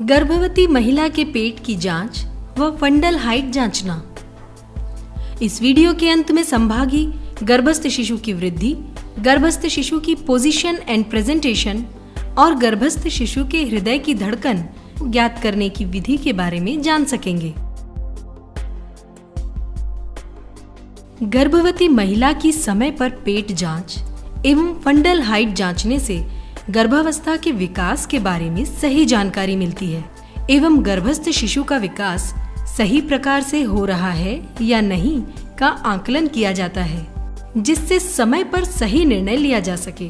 गर्भवती महिला के पेट की जांच व फंडल हाइट जांचना। इस वीडियो के अंत में संभागी गर्भस्थ शिशु की वृद्धि, गर्भस्थ शिशु की पोजीशन एंड प्रेजेंटेशन और गर्भस्थ शिशु के हृदय की धड़कन ज्ञात करने की विधि के बारे में जान सकेंगे। गर्भवती महिला की समय पर पेट जांच एवं फंडल हाइट जांचने से गर्भावस्था के विकास के बारे में सही जानकारी मिलती है एवं गर्भस्थ शिशु का विकास सही प्रकार से हो रहा है या नहीं का आकलन किया जाता है, जिससे समय पर सही निर्णय लिया जा सके।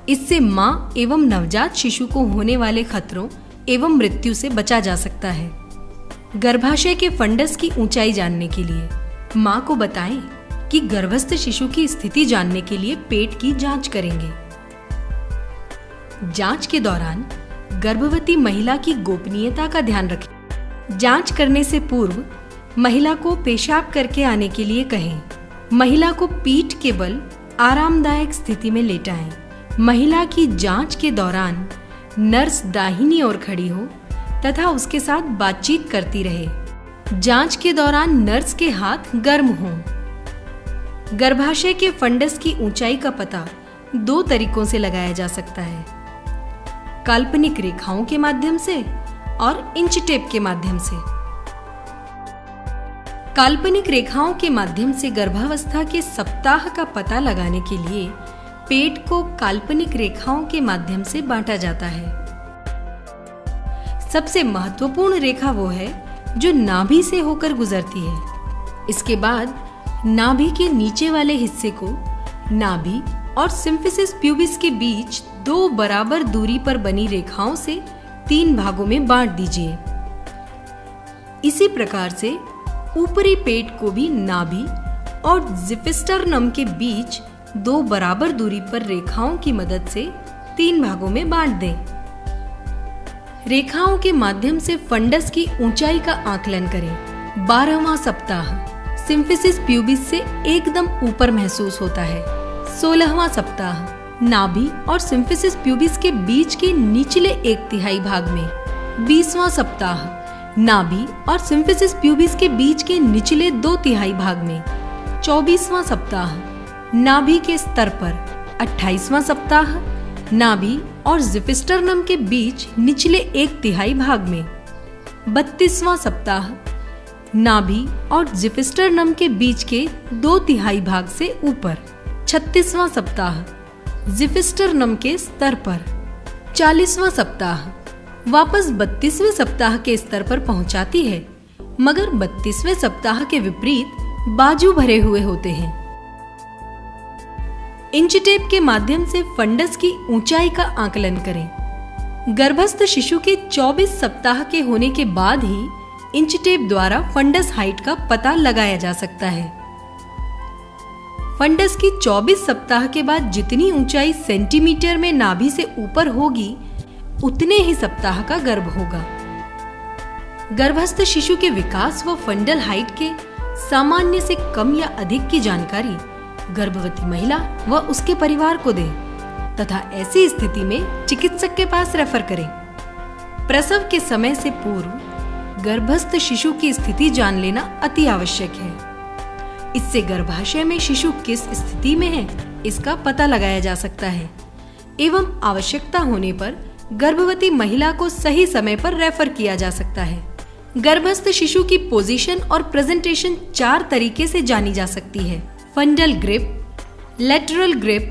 इससे मां एवं नवजात शिशु को होने वाले खतरों एवं मृत्यु से बचा जा सकता है। गर्भाशय के फंडस की ऊंचाई जानने के लिए मां को बताएं कि गर्भस्थ शिशु की स्थिति जानने के लिए पेट की जांच करेंगे। जांच के दौरान गर्भवती महिला की गोपनीयता का ध्यान रखें। जांच करने से पूर्व महिला को पेशाब करके आने के लिए कहें। महिला को पीठ के बल आरामदायक स्थिति में लेटाएं। महिला की जांच के दौरान नर्स दाहिनी ओर खड़ी हो तथा उसके साथ बातचीत करती रहे। जांच के दौरान नर्स के हाथ गर्म हों। गर्भाशय के फंडस की ऊंचाई का पता दो तरीकों से लगाया जा सकता है, काल्पनिक रेखाओं के माध्यम से और इंच टेप के माध्यम से। काल्पनिक रेखाओं के माध्यम से गर्भावस्था के सप्ताह का पता लगाने के लिए पेट को काल्पनिक रेखाओं के माध्यम से बांटा जाता है। सबसे महत्वपूर्ण रेखा वो है जो नाभि से होकर गुजरती है। इसके बाद नाभि के नीचे वाले हिस्से को नाभि और सिम्फिसिस प्यूबिस के बीच दो बराबर दूरी पर बनी रेखाओं से 3 भागों में बांट दीजिए। इसी प्रकार से ऊपरी पेट को भी नाभि और जिफिस्टर्नम के बीच 2 बराबर दूरी पर रेखाओं की मदद से 3 भागों में बांट दें। रेखाओं के माध्यम से फंडस की ऊंचाई का आकलन करें। 12वां सप्ताह सिम्फिसिस प्यूबिस से एकदम ऊपर महसूस होता है। 16वां सप्ताह नाभि और सिम्फिसिस प्यूबिस के बीच के निचले 1/3 भाग में। 20वां सप्ताह नाभि और सिम्फिसिस प्यूबिस के बीच के निचले 2/3 भाग में। 24वां सप्ताह नाभि के स्तर पर। 28वां सप्ताह नाभि और जिफिस्टर्नम के बीच निचले 1/3 भाग में। 32वां सप्ताह नाभि और जिफिस्टर्नम के बीच के 2/3 भाग से ऊपर। 36वां सप्ताह जिफिस्टर्नम के स्तर पर। 40वां सप्ताह वापस 32वें सप्ताह के स्तर पर पहुंचाती है, मगर 32वें सप्ताह के विपरीत बाजू भरे हुए होते हैं। इंच टेप के माध्यम से फंडस की ऊंचाई का आकलन करें। गर्भस्थ शिशु के 24 सप्ताह के होने के बाद ही इंच टेप द्वारा फंडस हाइट का पता लगाया जा सकता है। फंडस की 24 सप्ताह के बाद जितनी ऊंचाई सेंटीमीटर में नाभि से ऊपर होगी, उतने ही सप्ताह का गर्भ होगा। गर्भस्थ शिशु के विकास व फंडल हाइट के सामान्य से कम या अधिक की जानकारी गर्भवती महिला व उसके परिवार को दें तथा ऐसी स्थिति में चिकित्सक के पास रेफर करें। प्रसव के समय से पूर्व गर्भस्थ शिशु की स्थिति जान लेना अति आवश्यक है। इससे गर्भाशय में शिशु किस स्थिति में है इसका पता लगाया जा सकता है एवं आवश्यकता होने पर गर्भवती महिला को सही समय पर रेफर किया जा सकता है। गर्भस्थ शिशु की पोजीशन और प्रेजेंटेशन 4 तरीके से जानी जा सकती है: fundal grip, lateral grip,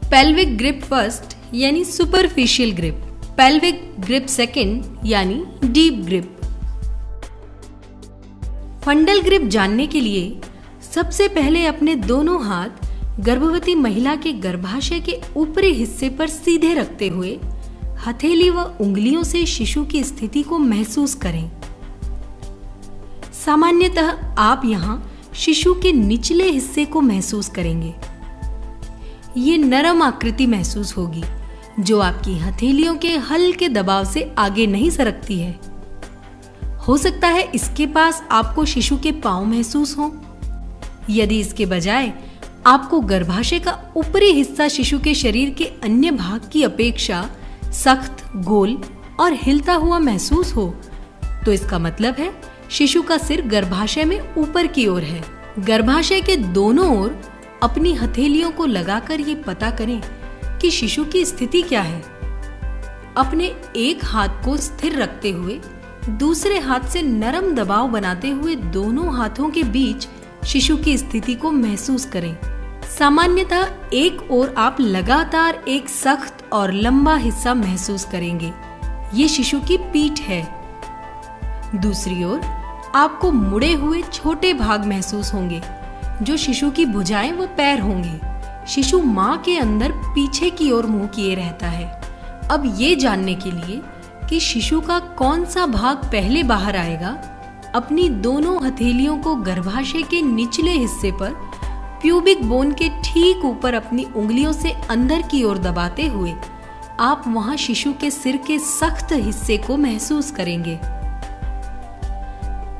pelvic grip first यानी superficial grip, pelvic grip second यानी डीप ग्रिप। फंडल ग्रिप जानने के लिए सबसे पहले अपने दोनों हाथ गर्भवती महिला के गर्भाशय के ऊपरी हिस्से पर सीधे रखते हुए हथेली व उंगलियों से शिशु की स्थिति को महसूस करें। सामान्यतः आप यहाँ शिशु के निचले हिस्से को महसूस करेंगे। ये नरम आकृति महसूस होगी जो आपकी हथेलियों के हल्के दबाव से आगे नहीं सरकती है। हो सकता है इसके पास आपको शिशु के पांव महसूस हों। यदि इसके बजाय आपको गर्भाशय का ऊपरी हिस्सा शिशु के शरीर के अन्य भाग की अपेक्षा सख्त, गोल और हिलता हुआ महसूस हो तो इसका मतलब है शिशु का सिर गर्भाशय में ऊपर की ओर है। गर्भाशय के दोनों ओर अपनी हथेलियों को लगाकर ये पता करें कि शिशु की स्थिति क्या है। अपने एक हाथ को स्थिर रखते हुए दूसरे हाथ से नरम दबाव बनाते हुए दोनों हाथों के बीच शिशु की स्थिति को महसूस करें। सामान्यतः एक ओर आप लगातार एक सख्त और लंबा हिस्सा महसूस करेंगे, ये शिशु की पीठ है। दूसरी ओर आपको मुड़े हुए छोटे भाग महसूस होंगे जो शिशु की भुजाएं व पैर होंगे। शिशु मां के अंदर पीछे की ओर मुंह किए रहता है। अब ये जानने के लिए कि शिशु का कौन सा भाग पहले बाहर आएगा, अपनी दोनों हथेलियों को गर्भाशय के निचले हिस्से पर प्यूबिक बोन के ठीक ऊपर अपनी उंगलियों से अंदर की ओर दबाते हुए आप वहां शिशु के सिर के सख्त हिस्से को महसूस करेंगे।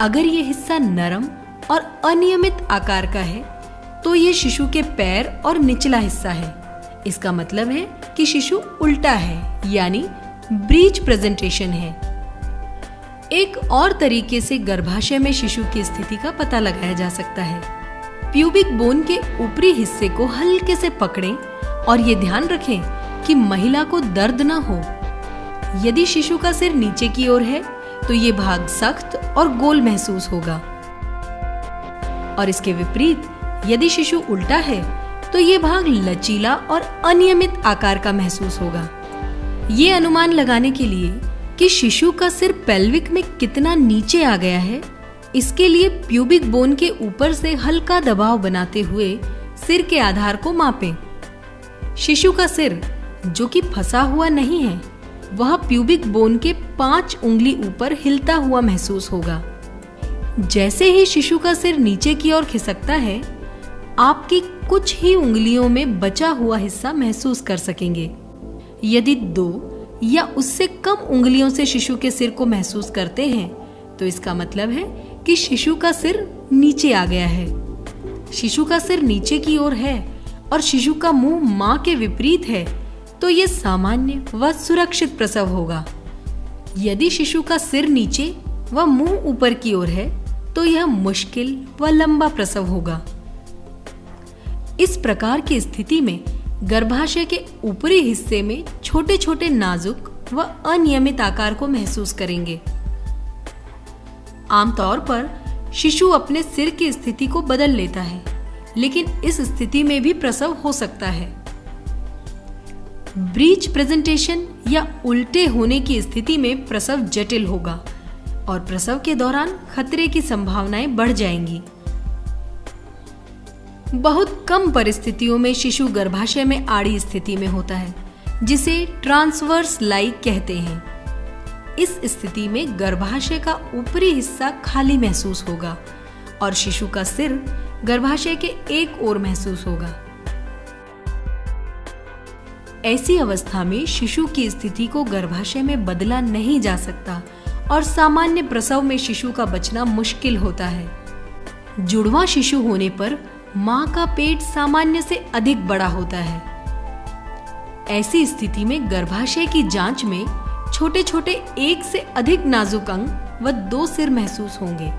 अगर यह हिस्सा नरम और अनियमित आकार का है तो यह शिशु के पैर और निचला हिस्सा है। इसका मतलब है कि शिशु उल्टा है, यानी ब्रीच प्रेजेंटेशन है। एक और तरीके से गर्भाशय में शिशु की स्थिति का पता लगाया जा सकता है। प्यूबिक बोन के ऊपरी हिस्से को हल्के से पकड़ें और ये ध्यान रखें कि महिला को दर्द ना हो। यदि शिशु का सिर नीचे की ओर है तो ये भाग सख्त और गोल महसूस होगा, और इसके विपरीत यदि शिशु उल्टा है तो ये भाग लचीला और अनियमित आकार का महसूस होगा। ये अनुमान लगाने के लिए कि शिशु का सिर पेल्विक में कितना नीचे आ गया है, इसके लिए प्यूबिक बोन के ऊपर से हल्का दबाव बनाते हुए सिर के आधार को मापें। शिशु का सिर जो कि फंसा हुआ नहीं है, वह प्यूबिक बोन के 5 उंगली ऊपर हिलता हुआ महसूस होगा। जैसे ही शिशु का सिर नीचे की ओर खिसकता है, आपकी कुछ ही उंगलियों में बचा हुआ हिस्सा महसूस कर सकेंगे। यदि 2 या उससे कम उंगलियों से शिशु के सिर को महसूस करते हैं तो इसका मतलब है कि शिशु का सिर नीचे आ गया है। शिशु का सिर नीचे की ओर है और शिशु का मुंह मां के विपरीत है तो यह सामान्य व सुरक्षित प्रसव होगा। यदि शिशु का सिर नीचे व मुंह ऊपर की ओर है तो यह मुश्किल व लंबा प्रसव होगा। इस प्रकार की स्थिति में गर्भाशय के ऊपरी हिस्से में छोटे छोटे नाजुक व अनियमित आकार को महसूस करेंगे। आमतौर पर शिशु अपने सिर की स्थिति को बदल लेता है, लेकिन इस स्थिति में भी प्रसव हो सकता है। ब्रीच प्रेजेंटेशन या उल्टे होने की स्थिति में प्रसव जटिल होगा और प्रसव के दौरान खतरे की संभावनाएं बढ़ जाएंगी। बहुत कम परिस्थितियों में शिशु गर्भाशय में आड़ी स्थिति में होता है, जिसे ट्रांसवर्स लाइक कहते हैं। इस स्थिति में गर्भाशय का ऊपरी हिस्सा खाली महसूस होगा और शिशु का सिर गर्भाशय के एक ओर महसूस होगा। ऐसी अवस्था में शिशु की स्थिति को गर्भाशय में बदला नहीं जा सकता और सामान्य प्रसव में शिशु का बचना मुश्किल होता है। जुड़वा शिशु होने पर मां का पेट सामान्य से अधिक बड़ा होता है। ऐसी स्थिति में गर्भाशय की जांच में छोटे छोटे 1 से अधिक नाजुक अंग व 2 सिर महसूस होंगे।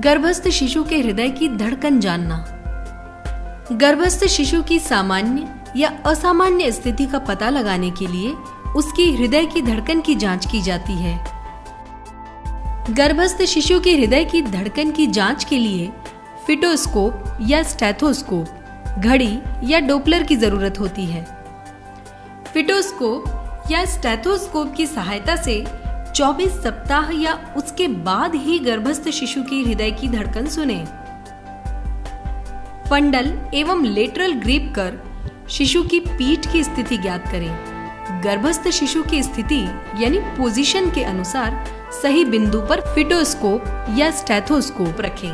गर्भस्थ शिशु के हृदय की धड़कन जानना। गर्भस्थ शिशु की सामान्य या असामान्य स्थिति का पता लगाने के लिए उसकी हृदय की धड़कन की जांच की जाती है। गर्भस्थ शिशु के हृदय की धड़कन की जांच के लिए फिटोस्कोप या स्टेथोस्कोप, घड़ी या डोपलर की जरूरत होती है। फिटोस्कोप या स्टेथोस्कोप की सहायता से 24 सप्ताह या उसके बाद ही गर्भस्थ शिशु की हृदय की धड़कन सुने। फंडल एवं लेटरल ग्रिप कर शिशु की पीठ की स्थिति ज्ञात करें। गर्भस्थ शिशु की स्थिति यानी पोजीशन के अनुसार सही बिंदु पर फिटोस्कोप या स्टेथोस्कोप रखें।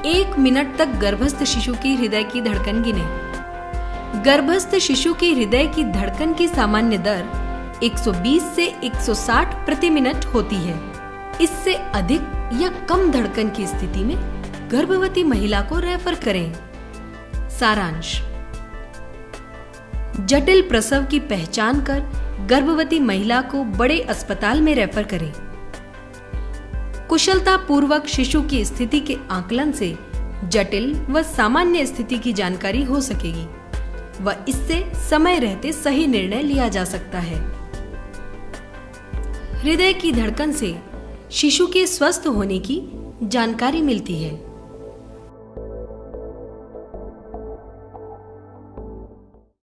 1 मिनट तक गर्भस्थ शिशु की हृदय की धड़कन गिनें। गर्भस्थ शिशु की हृदय की धड़कन की सामान्य दर 120 से 160 प्रति मिनट होती है। इससे अधिक या कम धड़कन की स्थिति में गर्भवती महिला को रेफर करें। सारांश: जटिल प्रसव की पहचान कर गर्भवती महिला को बड़े अस्पताल में रेफर करें। कुशलता पूर्वक शिशु की स्थिति के आकलन से जटिल व सामान्य स्थिति की जानकारी हो सकेगी व इससे समय रहते सही निर्णय लिया जा सकता है। हृदय की धड़कन से शिशु के स्वस्थ होने की जानकारी मिलती है।